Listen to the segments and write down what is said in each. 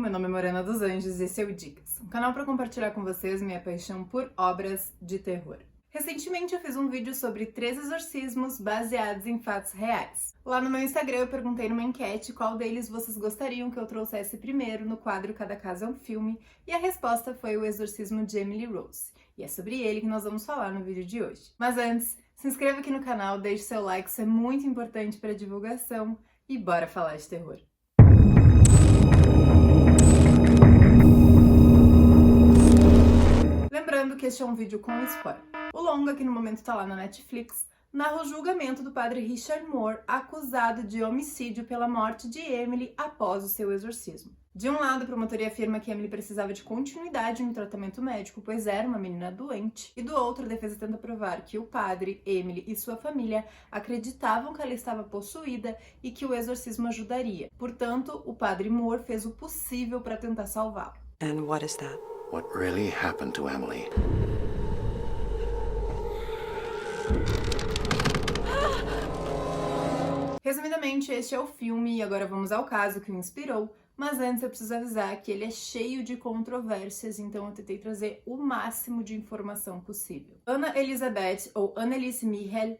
meu nome é Morena dos Anjos e esse é o Dicas, um canal para compartilhar com vocês minha paixão por obras de terror. Recentemente eu fiz um vídeo sobre 3 exorcismos baseados em fatos reais. Lá no meu Instagram eu perguntei numa enquete qual deles vocês gostariam que eu trouxesse primeiro no quadro Cada Caso é um Filme, e a resposta foi o exorcismo de Emily Rose. E é sobre ele que nós vamos falar no vídeo de hoje. Mas antes, se inscreva aqui no canal, deixe seu like, isso é muito importante para a divulgação, e bora falar de terror. Lembrando que este é um vídeo com spoiler. O longa, que no momento tá lá na Netflix, narra o julgamento do padre Richard Moore, acusado de homicídio pela morte de Emily após o seu exorcismo. De um lado, a promotoria afirma que Emily precisava de continuidade no tratamento médico, pois era uma menina doente, e do outro, a defesa tenta provar que o padre, Emily e sua família acreditavam que ela estava possuída e que o exorcismo ajudaria. Portanto, o padre Moore fez o possível para tentar salvá-la. And what is that? What really happened to Emily? Resumidamente, este é o filme e agora vamos ao caso que o inspirou, mas antes eu preciso avisar que ele é cheio de controvérsias, então eu tentei trazer o máximo de informação possível. Anna Elizabeth, ou Anneliese Michel,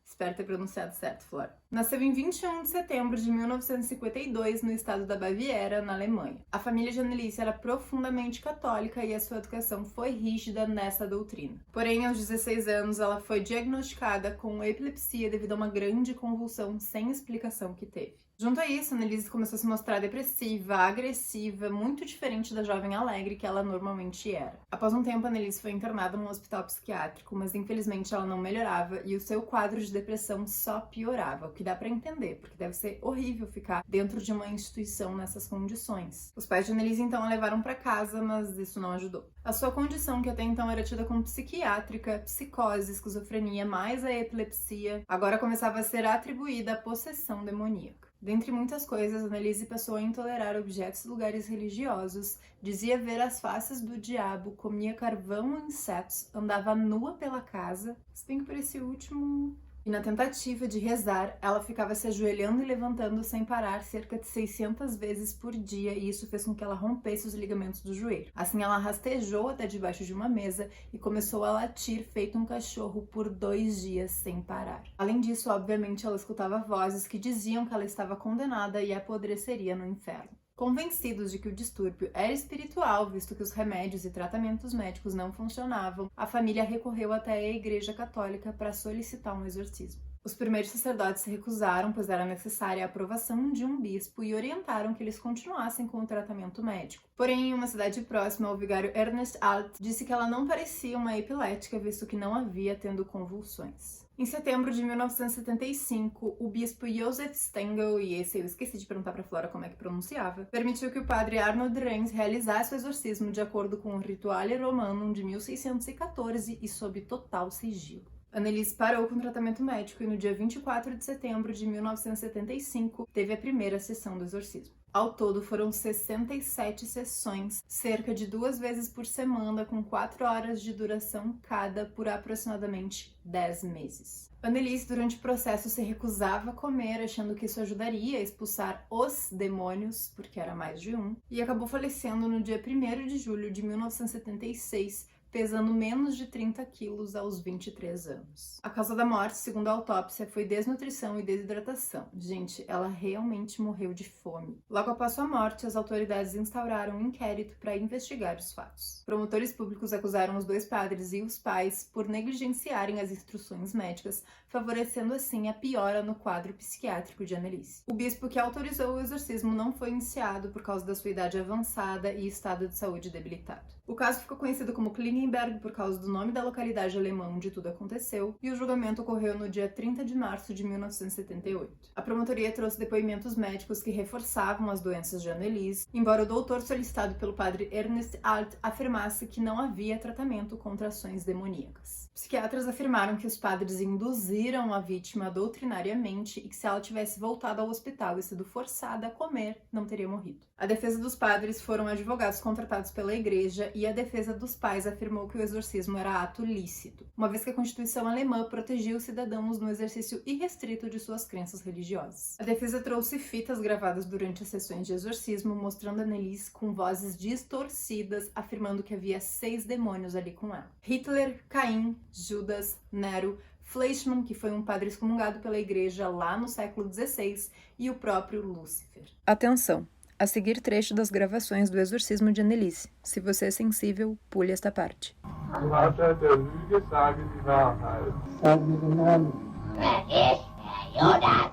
espero ter pronunciado certo, Flora. Nasceu em 21 de setembro de 1952 no estado da Baviera, na Alemanha. A família de Anneliese era profundamente católica e a sua educação foi rígida nessa doutrina. Porém, aos 16 anos, ela foi diagnosticada com epilepsia devido a uma grande convulsão sem explicação que teve. Junto a isso, Anneliese começou a se mostrar depressiva, agressiva, muito diferente da jovem alegre que ela normalmente era. Após um tempo, Anneliese foi internada num hospital psiquiátrico, mas infelizmente ela não melhorava e o seu quadro de depressão só piorava, o que dá pra entender, porque deve ser horrível ficar dentro de uma instituição nessas condições. Os pais de Anneliese então a levaram pra casa, mas isso não ajudou. A sua condição, que até então era tida como psiquiátrica, psicose, esquizofrenia, mais a epilepsia, agora começava a ser atribuída à possessão demoníaca. Dentre muitas coisas, Anneliese passou a intolerar objetos e lugares religiosos, dizia ver as faces do diabo, comia carvão e insetos, andava nua pela casa, se bem que por esse último... E na tentativa de rezar, ela ficava se ajoelhando e levantando sem parar cerca de 600 vezes por dia, e isso fez com que ela rompesse os ligamentos do joelho. Assim, ela rastejou até debaixo de uma mesa e começou a latir feito um cachorro por 2 dias sem parar. Além disso, obviamente, ela escutava vozes que diziam que ela estava condenada e apodreceria no inferno. Convencidos de que o distúrbio era espiritual, visto que os remédios e tratamentos médicos não funcionavam, a família recorreu até a Igreja Católica para solicitar um exorcismo. Os primeiros sacerdotes se recusaram, pois era necessária a aprovação de um bispo, e orientaram que eles continuassem com o tratamento médico. Porém, em uma cidade próxima, o vigário Ernest Alt disse que ela não parecia uma epilética, visto que não havia tendo convulsões. Em setembro de 1975, o bispo Josef Stengel, e esse eu esqueci de perguntar pra Flora como é que pronunciava, permitiu que o padre Arnold Reins realizasse o exorcismo de acordo com o Rituale Romanum de 1614 e sob total sigilo. Anneliese parou com o tratamento médico e no dia 24 de setembro de 1975 teve a primeira sessão do exorcismo. Ao todo foram 67 sessões, cerca de 2 vezes por semana, com 4 horas de duração cada, por aproximadamente 10 meses. Anneliese, durante o processo, se recusava a comer, achando que isso ajudaria a expulsar os demônios, porque era mais de um, e acabou falecendo no dia 1º de julho de 1976, pesando menos de 30 quilos aos 23 anos. A causa da morte, segundo a autópsia, foi desnutrição e desidratação. Gente, ela realmente morreu de fome. Logo após sua morte, as autoridades instauraram um inquérito para investigar os fatos. Promotores públicos acusaram os 2 padres e os pais por negligenciarem as instruções médicas, favorecendo assim a piora no quadro psiquiátrico de Anneliese. O bispo que autorizou o exorcismo não foi iniciado por causa da sua idade avançada e estado de saúde debilitado. O caso ficou conhecido como Klingenberg por causa do nome da localidade alemã onde tudo aconteceu, e o julgamento ocorreu no dia 30 de março de 1978. A promotoria trouxe depoimentos médicos que reforçavam as doenças de Anneliese, embora o doutor solicitado pelo padre Ernest Alt afirmasse que não havia tratamento contra ações demoníacas. Psiquiatras afirmaram que os padres induziram a vítima doutrinariamente e que se ela tivesse voltado ao hospital e sido forçada a comer, não teria morrido. A defesa dos padres foram advogados contratados pela igreja e a defesa dos pais afirmou que o exorcismo era ato lícito, uma vez que a Constituição alemã protegia os cidadãos no exercício irrestrito de suas crenças religiosas. A defesa trouxe fitas gravadas durante as sessões de exorcismo, mostrando Anneliese com vozes distorcidas, afirmando que havia 6 demônios ali com ela. Hitler, Caim, Judas, Nero, Fleischmann, que foi um padre excomungado pela igreja lá no século XVI, e o próprio Lúcifer. Atenção! A seguir trecho das gravações do exorcismo de Anneliese. Se você é sensível, pule esta parte. Du hast der Lüge, sage die Wahrheit. Sag mir den Namen. Wer ist der Judas,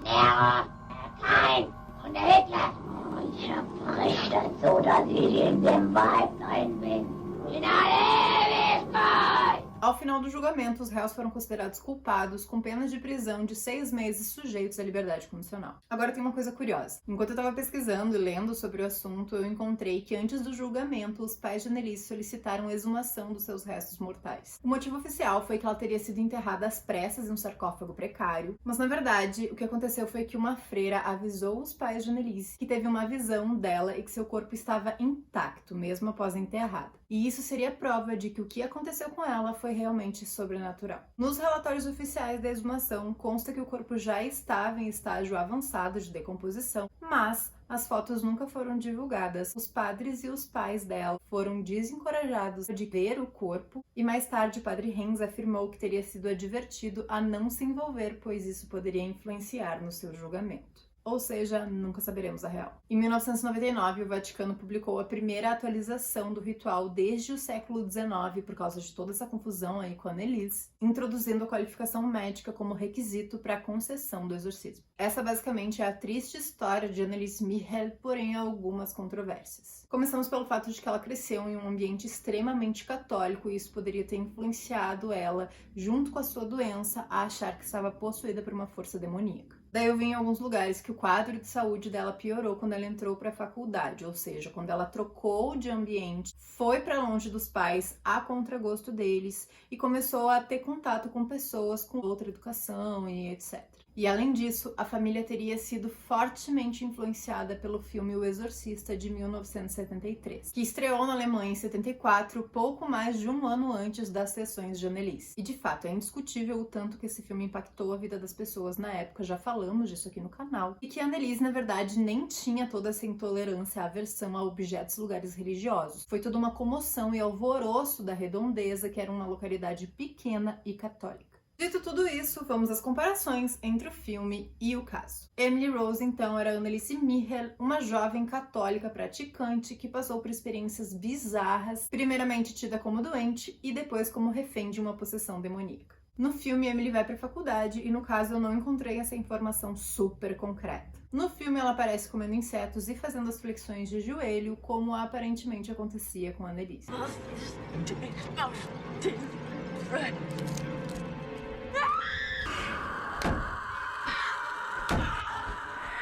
der Nero, der Kain und der Hitler? Und zerbricht das so, dass ich in dem Weib drin bin. In alle Ewigkeit! Ao final do julgamento, os réus foram considerados culpados com penas de prisão de 6 meses sujeitos à liberdade condicional. Agora tem uma coisa curiosa. Enquanto eu estava pesquisando e lendo sobre o assunto, eu encontrei que antes do julgamento, os pais de Anneliese solicitaram exumação dos seus restos mortais. O motivo oficial foi que ela teria sido enterrada às pressas em um sarcófago precário, mas na verdade, o que aconteceu foi que uma freira avisou os pais de Anneliese que teve uma visão dela e que seu corpo estava intacto, mesmo após a enterrada. E isso seria prova de que o que aconteceu com ela foi realmente sobrenatural. Nos relatórios oficiais da exumação, consta que o corpo já estava em estágio avançado de decomposição, mas as fotos nunca foram divulgadas. Os padres e os pais dela foram desencorajados de ver o corpo, e mais tarde o padre Renz afirmou que teria sido advertido a não se envolver, pois isso poderia influenciar no seu julgamento. Ou seja, nunca saberemos a real. Em 1999, o Vaticano publicou a primeira atualização do ritual desde o século XIX, por causa de toda essa confusão aí com a Anneliese, introduzindo a qualificação médica como requisito para a concessão do exorcismo. Essa basicamente é a triste história de Anneliese Michel, porém há algumas controvérsias. Começamos pelo fato de que ela cresceu em um ambiente extremamente católico e isso poderia ter influenciado ela, junto com a sua doença, a achar que estava possuída por uma força demoníaca. Daí eu vi em alguns lugares que o quadro de saúde dela piorou quando ela entrou para a faculdade, ou seja, quando ela trocou de ambiente, foi para longe dos pais, a contragosto deles, e começou a ter contato com pessoas com outra educação e etc. E além disso, a família teria sido fortemente influenciada pelo filme O Exorcista de 1973, que estreou na Alemanha em 74, pouco mais de um ano antes das sessões de Anneliese. E de fato, é indiscutível o tanto que esse filme impactou a vida das pessoas na época, já falamos disso aqui no canal, e que a Anneliese, na verdade, nem tinha toda essa intolerância, aversão a objetos e lugares religiosos. Foi toda uma comoção e alvoroço da Redondeza, que era uma localidade pequena e católica. Dito tudo isso, vamos às comparações entre o filme e o caso. Emily Rose, então, era Anneliese Michel, uma jovem católica praticante que passou por experiências bizarras, primeiramente tida como doente e depois como refém de uma possessão demoníaca. No filme, Emily vai para a faculdade e, no caso, eu não encontrei essa informação super concreta. No filme, ela aparece comendo insetos e fazendo as flexões de joelho, como aparentemente acontecia com a Anneliese.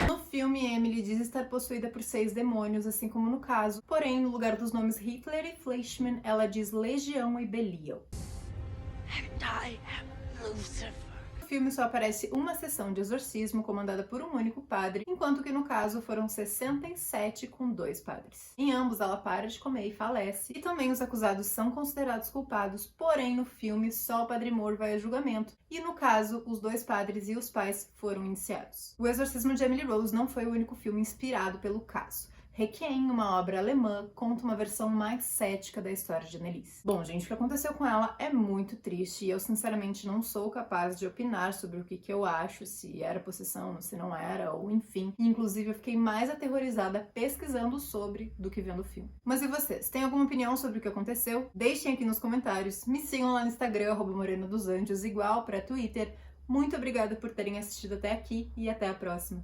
No filme, Emily diz estar possuída por 6 demônios, assim como no caso, porém, no lugar dos nomes Hitler e Fleischmann, ela diz Legião e Belial. No filme só aparece uma sessão de exorcismo comandada por um único padre, enquanto que no caso foram 67 com 2 padres. Em ambos ela para de comer e falece, e também os acusados são considerados culpados, porém no filme só o padre Moore vai a julgamento, e no caso os 2 padres e os pais foram indiciados. O Exorcismo de Emily Rose não foi o único filme inspirado pelo caso. Requiem, uma obra alemã, conta uma versão mais cética da história de Anneliese. Bom, gente, o que aconteceu com ela é muito triste e eu, sinceramente, não sou capaz de opinar sobre o que eu acho, se era possessão, se não era, ou enfim. Inclusive, eu fiquei mais aterrorizada pesquisando sobre do que vendo o filme. Mas e vocês? Tem alguma opinião sobre o que aconteceu? Deixem aqui nos comentários. Me sigam lá no Instagram, @Morena dos Anjos, igual para Twitter. Muito obrigada por terem assistido até aqui e até a próxima.